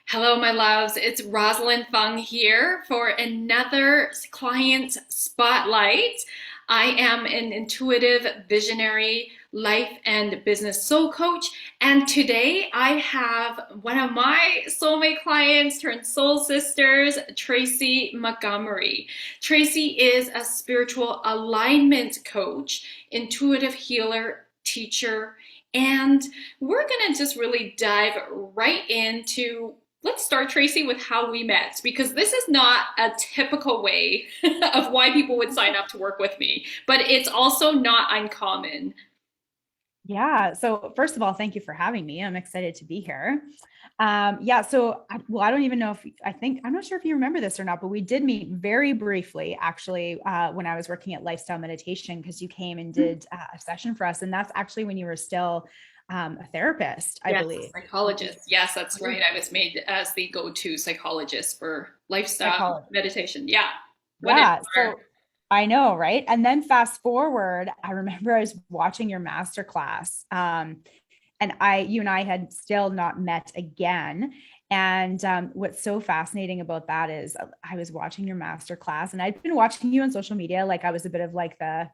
Hello, my loves. It's Rosalind Fung here for another client spotlight. I am an intuitive, visionary life and business soul coach. And today I have one of my soulmate clients turned soul sisters, Tracy Montgomery. Tracy is a spiritual alignment coach, intuitive healer, teacher, and we're going to just really dive right into. Let's start, Tracy, with how we met, because this is not a typical way of why people would sign up to work with me, but it's also not uncommon. Yeah. So first of all, thank you for having me. I'm excited to be here. Yeah. Well, I don't even know if I'm not sure if you remember this or not, but we did meet very briefly, actually, when I was working at Lifestyle Meditation, because you came and did a session for us. And that's actually when you were still a therapist, I Yes, believe. psychologist. Yes, that's right. I was made as the go-to psychologist for lifestyle Psychologist. meditation. Yeah. What an Yeah. honor. So I know, right? And then fast forward, I remember I was watching your master class. And you and I had still not met again. And what's so fascinating about that is I was watching your master class and I'd been watching you on social media. Like I was a bit of like the,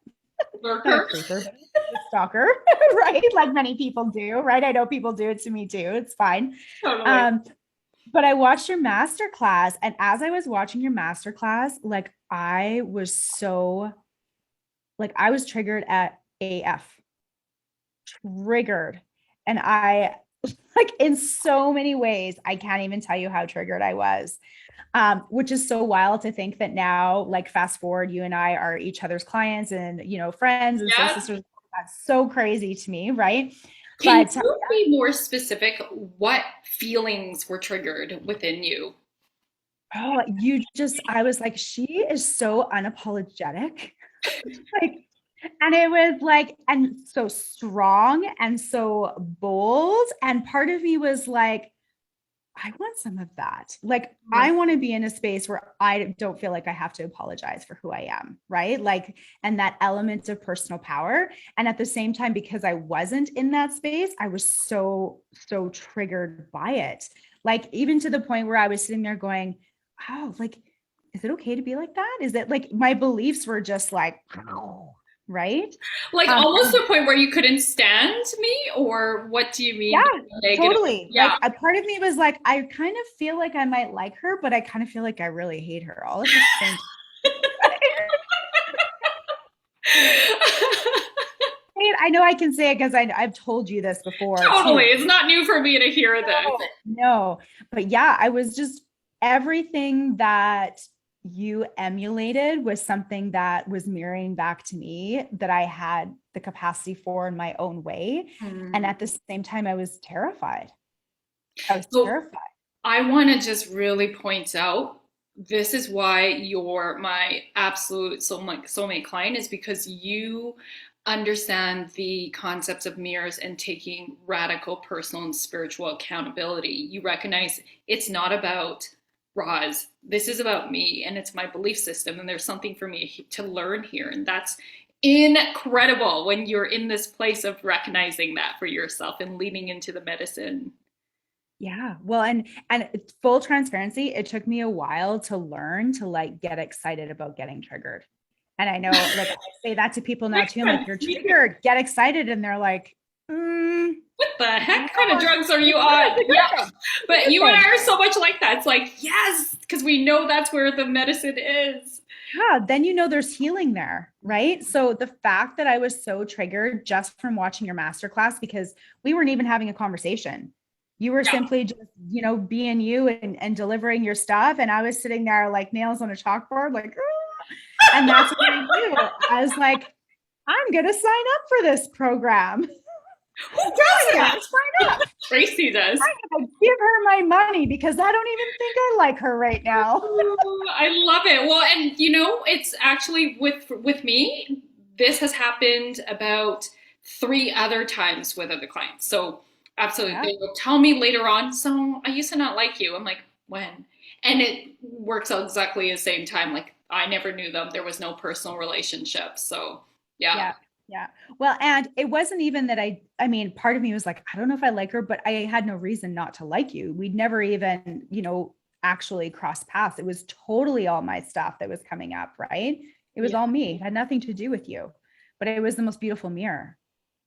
not a Worker. creeper, but a stalker, right? Like many people do, right? I know people do it to me too. It's fine. Totally. Um, but I watched your master class. And as I was watching your master class, I was triggered at AF, triggered. And I like in so many ways, I can't even tell you how triggered I was. Which is so wild to think that now, like fast forward, you and I are each other's clients and friends and soul Yeah. sisters. That's so crazy to me, right? Can But you be more specific? What feelings were triggered within you? I was like, she is so unapologetic. Like, and it was like, and so strong and so bold. And part of me was like, I want some of that. Like, I want to be in a space where I don't feel like I have to apologize for who I am, right? Like, and that element of personal power. And at the same time, because I wasn't in that space, I was so triggered by it. Like, even to the point where I was sitting there going, oh, like, is it okay to be like that? Is it like my beliefs were just like, right? Like almost And to a point where you couldn't stand me, or what do you yeah, mean negative? totally. Yeah. Like a part of me was like, I kind of feel like I might like her, but I kind of feel like I really hate her all at the same time. I know I can say it because I've told you this before Totally. too. It's not new for me to hear this. No, but yeah, I was just everything that you emulated was something that was mirroring back to me that I had the capacity for in my own way. And Hmm. at the same time, I was terrified. I was So terrified. I want to just really point out this is why you're my absolute soulmate client, is because you understand the concepts of mirrors and taking radical personal and spiritual accountability. You recognize it's not about Roz. This is about me and it's my belief system, and there's something for me to learn here. And that's incredible when you're in this place of recognizing that for yourself and leaning into the medicine. Yeah. Well, and full transparency, it took me a while to learn to like get excited about getting triggered. And I know like I say that to people now Makes too. I'm like, sense. you're triggered, get excited. And they're like, What the no, heck kind of drugs are you it's on? a Yeah. good thing. It's a But good you and thing. I are so much like that. It's like, yes, because we know that's where the medicine is. Yeah, then there's healing there, right? So the fact that I was so triggered just from watching your masterclass, because we weren't even having a conversation. You were Yeah. simply just, being you and delivering your stuff. And I was sitting there like nails on a chalkboard, like, "Ah." And that's what I knew. I was like, I'm gonna sign up for this program. Who I'm gonna does sign that? up. Tracy does. I'm gonna give her my money because I don't even think I like her right now. Ooh, I love it. Well, and it's actually with me, this has happened about three other times with other clients. So absolutely, Yeah. they will tell me later on, so I used to not like you. I'm like, when? And it works out exactly the same time. Like I never knew them. There was no personal relationship. So yeah. Yeah. Yeah. Well, and it wasn't even that I mean, part of me was like, I don't know if I like her, but I had no reason not to like you. We'd never even, actually crossed paths. It was totally all my stuff that was coming up, right? It was Yeah. all me. It had nothing to do with you. But it was the most beautiful mirror.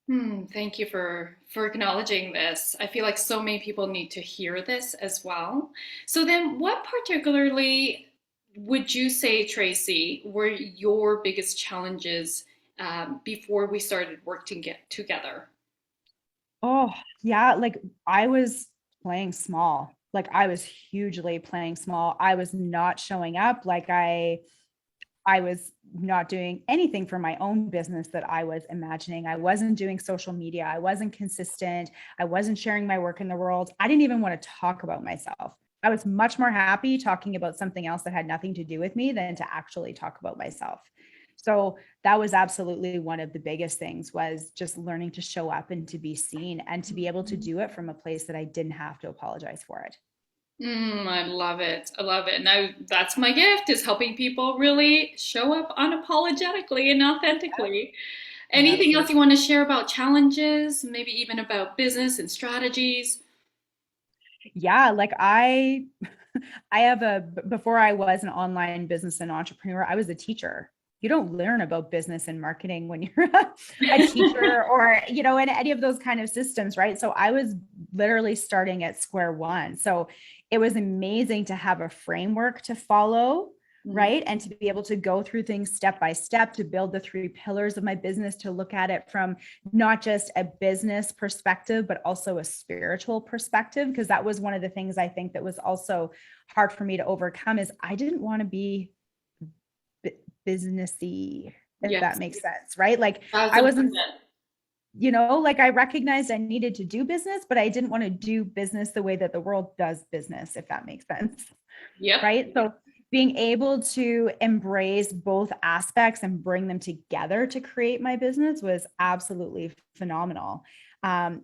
Thank you for acknowledging this. I feel like so many people need to hear this as well. So then, what particularly would you say, Tracy, were your biggest challenges before we started working together? Oh, yeah. Like I was playing small. Like I was hugely playing small. I was not showing up. I was not doing anything for my own business that I was imagining. I wasn't doing social media. I wasn't consistent. I wasn't sharing my work in the world. I didn't even want to talk about myself. I was much more happy talking about something else that had nothing to do with me than to actually talk about myself. So that was absolutely one of the biggest things, was just learning to show up and to be seen and to be able to do it from a place that I didn't have to apologize for it. I love it. I love it. Now that's my gift, is helping people really show up unapologetically and authentically. Anything else you Absolutely. want to share about challenges, maybe even about business and strategies? Yeah, like I have before I was an online business and entrepreneur, I was a teacher. You don't learn about business and marketing when you're a teacher or, in any of those kind of systems, right? So I was literally starting at square one. So it was amazing to have a framework to follow, Mhm. right? And to be able to go through things step by step, to build the three pillars of my business, to look at it from not just a business perspective, but also a spiritual perspective. Because that was one of the things I think that was also hard for me to overcome, is I didn't want to be businessy, if that Yes, makes sense, right? Like I wasn't, 1000%. like I recognized I needed to do business, but I didn't want to do business the way that the world does business, if that makes sense. Yep. Right. So being able to embrace both aspects and bring them together to create my business was absolutely phenomenal. And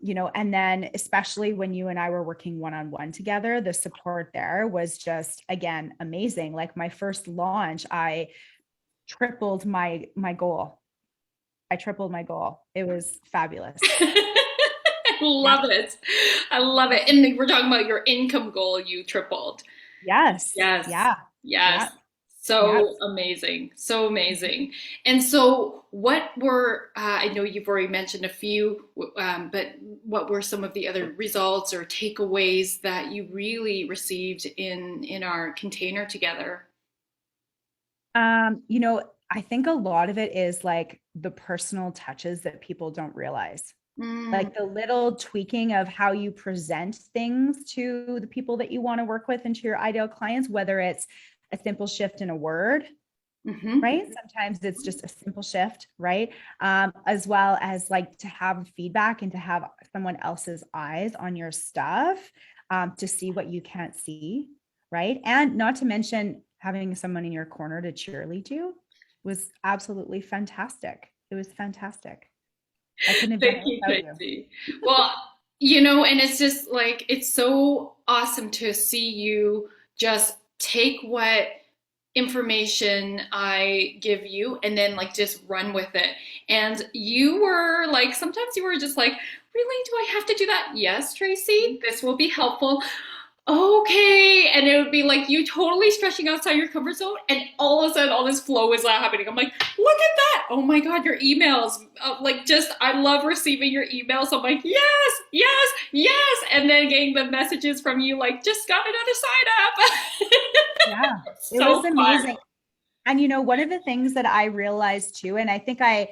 then especially when you and I were working one-on-one together, the support there was just, again, amazing. Like my first launch, I tripled my goal. I tripled my goal. It was fabulous. I Yeah. love it. I love it. And we're talking about your income goal you tripled. Yes. Yes. Yeah. Yes. Yeah. Yeah. So amazing. So amazing. And so, what were, I know you've already mentioned a few, but what were some of the other results or takeaways that you really received in our container together? I think a lot of it is like the personal touches that people don't realize. Mm, Like the little tweaking of how you present things to the people that you want to work with and to your ideal clients, whether it's a simple shift in a word, hmm. right? Sometimes it's just a simple shift, right? As well as like to have feedback and to have someone else's eyes on your stuff, to see what you can't see, right? And not to mention having someone in your corner to cheerlead you was absolutely fantastic. It was fantastic. I couldn't have done Thank it you, without you. Tracy. Well, and it's just like, it's so awesome to see you just take what information I give you and then like just run with it. And you were like, sometimes you were just like, really, do I have to do that? Yes, Tracy, this will be helpful. Okay. And it would be like you totally stretching outside your comfort zone, and all of a sudden all this flow is not happening. I'm like, look at that. Oh my God, your emails. Like, just, I love receiving your emails. I'm like, yes, yes, yes. And then getting the messages from you, like, just got another sign up. Yeah, it So was fun. amazing. And one of the things that I realized too, and I think I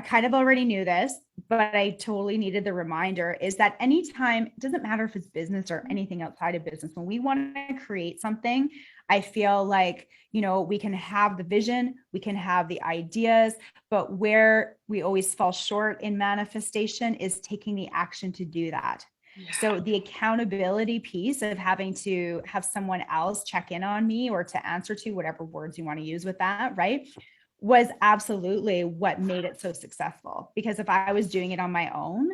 kind of already knew this, but I totally needed the reminder, is that anytime, it doesn't matter if it's business or anything outside of business, when we want to create something, I feel like, we can have the vision, we can have the ideas, but where we always fall short in manifestation is taking the action to do that. Yeah. So the accountability piece of having to have someone else check in on me or to answer to, whatever words you want to use with that, right, was absolutely what made it so successful. Because if I was doing it on my own,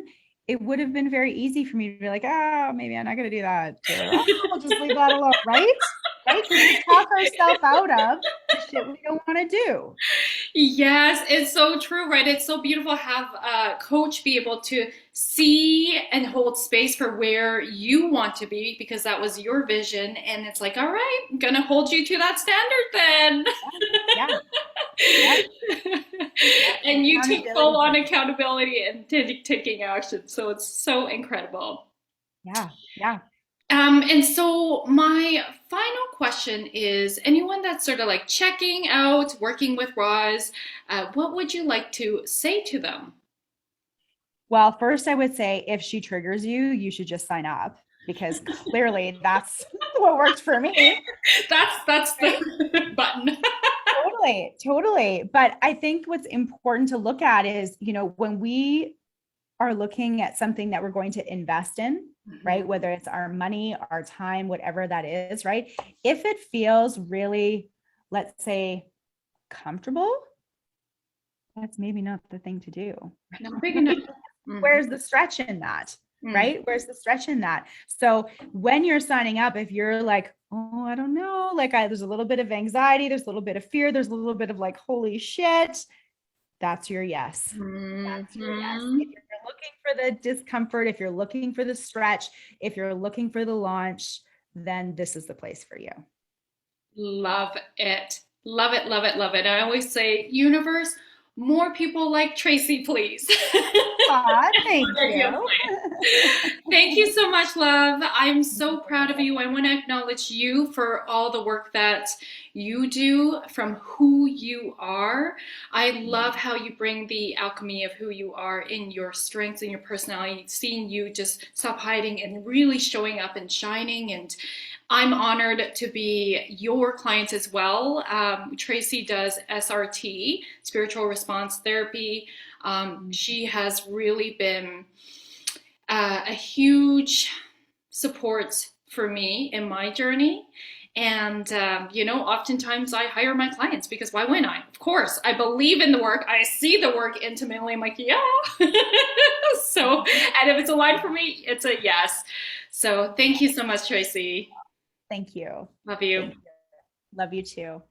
it would have been very easy for me to be like, oh, maybe I'm not going to do that. Or, oh, we'll just leave that alone. Right. Right. Because we talk ourselves out of the shit we don't want to do. Yes, it's so true, right? It's so beautiful to have a coach be able to see and hold space for where you want to be because that was your vision. And it's like, all right, I'm gonna hold you to that standard Yeah, yeah, then. yeah. And you took full Accountability on piece. accountability and taking action. So it's so incredible. Yeah, yeah. And so my final question is anyone that's sort of like checking out, working with Roz, what would you like to say to them? Well, first, I would say if she triggers you, you should just sign up because clearly that's what worked for me. That's Right? the button. Totally, totally. But I think what's important to look at is, when we are looking at something that we're going to invest in, right? Mhm. Whether it's our money, our time, whatever that is, right? If it feels really, let's say, comfortable, that's maybe not the thing to do. Not big enough. Mhm. Where's the stretch in that? Mhm. Right? Where's the stretch in that? So when you're signing up, if you're like, oh, I don't know, like there's a little bit of anxiety, there's a little bit of fear, there's a little bit of like, holy shit, that's your yes. That's your yes. If Mhm. you're looking for the discomfort, if you're looking for the stretch, if you're looking for the launch, then this is the place for you. Love it. Love it, love it, love it. I always say, universe, more people like Tracy, please. Aw, thank Ideal you. plan. Thank you so much, love. I'm so proud of you. I want to acknowledge you for all the work that you do from who you are. I love how you bring the alchemy of who you are in your strengths and your personality, seeing you just stop hiding and really showing up and shining. And I'm honored to be your client as well. Tracy does SRT, spiritual response therapy. She has really been a huge support for me in my journey. And, oftentimes I hire my clients because why wouldn't I? Of course, I believe in the work. I see the work intimately. I'm like, yeah. So, and if it's aligned for me, it's a yes. So, thank you so much, Tracy. Thank you. Love you. Thank you. Love you too.